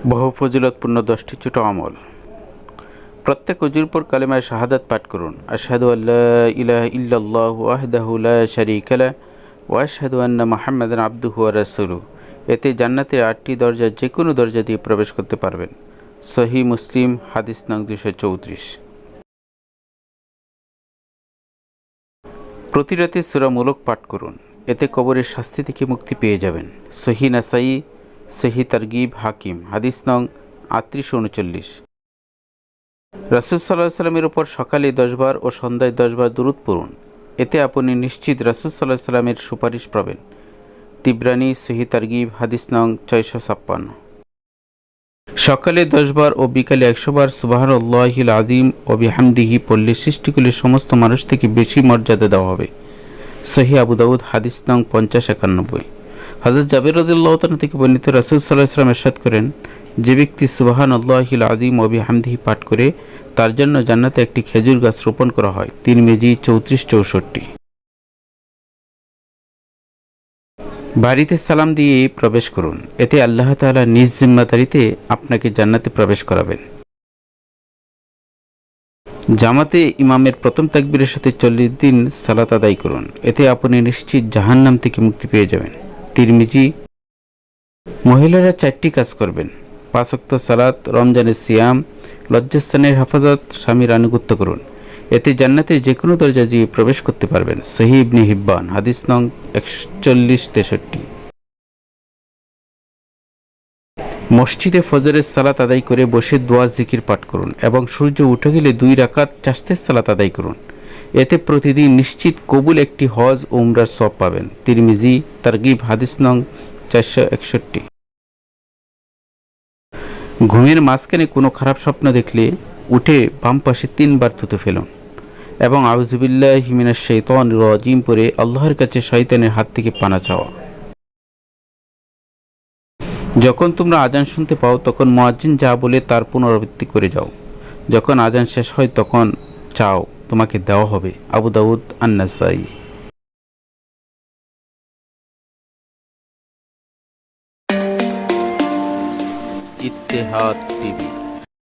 বহু ফজিলতপূর্ণ 10টি ছোট আমল। প্রত্যেক অজুর পর কালেমায়ে শাহাদাত পাঠ করুন। আশহাদু আল্লা ইলাহা ইল্লাল্লাহু ওয়াহদাহু লা শারীকা লাহু ওয়া আশহাদু আন্না মুহাম্মাদান আবদুহু ওয়া রাসূলুহু। এতে জান্নাতের 8টি দরজা যে কোনো দরজা দিয়ে প্রবেশ করতে পারবেন। সহিহ মুসলিম, হাদিস নং 234। প্রতি রাতে সূরা মুলক পাঠ করুন। এতে কবরের শাস্তি থেকে মুক্তি পেয়ে যাবেন। সহিহ নাসাঈ, সহিহ তারগিব, হাকিম, হাদিস নং 3839। রাসূল সাল্লাল্লাহু আলাইহি ওয়াসাল্লামের উপর সকালে 10 বার ও সন্ধ্যায় 10 বার দুরূদ পড়ুন। এতে আপনি নিশ্চিত রাসূল সাল্লাল্লাহু আলাইহি ওয়াসাল্লামের সুপারিশ পাবেন। তিবরানী, সহিহ তারগিব, হাদিস নং 656। সকালে 10 বার ও বিকালে 100 বার সুবহানাল্লাহিল আযীম ও বিহামদিহি পড়লে সৃষ্টিকুলের সমস্ত মানুষ থেকে বেশি মর্যাদা দেওয়া হবে। সহিহ আবু দাউদ, হাদিস নং 5091। হযরত জাবের রাদিয়াল্লাহু তাআলা থেকে বর্ণিত, রাসূল সাল্লাল্লাহু আলাইহি ওয়াসাল্লাম ইরশাদ করেন, যে ব্যক্তি সুবহানাল্লাহিল আযীম ওয়া বিহামদিহি পাঠ করে তার জন্য জান্নাতে একটি খেজুর গাছ রোপণ করা হয়। তিরমিজি 3464। বাড়িতে সালাম দিয়ে প্রবেশ করুন। এতে আল্লাহ তাআলা নিজ জিম্মাদারিতে আপনাকে জান্নাতে প্রবেশ করাবেন। জামাতে ইমামের প্রথম তাকবীরের সাথে 40 দিন সালাত আদায় করুন। এতে আপনি নিশ্চিত জাহান্নাম থেকে মুক্তি পেয়ে যাবেন। তিরমিজি। মহিলারা 4টি কাজ করবেন: 5 ওয়াক্ত সালাত, রমজানের সিয়াম, লজ্জাস্থানের হেফাজত, স্বামীর আনুগত্য করুন। এতে জান্নাতের যে কোনো দরজা দিয়ে প্রবেশ করতে পারবেন। সহিহ ইবনে হিব্বান, হাদিস নং 4163। মসজিদে ফজরের সালাত আদায় করে বসে দোয়া জিকির পাঠ করুন এবং সূর্য উঠে গেলে 2 রাকাত চাশতের সালাত আদায় করুন। এতে প্রতিদিন নিশ্চিত কবুল একটি হজ ও উমরার সওয়াব পাবেন। তিরমিজি, তারগিব, হাদিস নং 461। ঘুমের মাঝখানে কোনো খারাপ স্বপ্ন দেখলে উঠে বাম পাশে 3 বার থুতু ফেলুন এবং আউযু বিল্লাহি মিনাশ শাইতানির রাজিম পড়ে আল্লাহর কাছে শয়তানের হাত থেকে পানা চাওয়া। যখন তোমরা আজান শুনতে পাও তখন মুয়াজ্জিন যা বলে তার পুনরাবৃত্তি করে যাও। যখন আজান শেষ হয় তখন চাও, তোমাকে দেওয়া হবে। আবু দাউদ, আন-নাসাঈ। ইত্তেহাদ টিভি।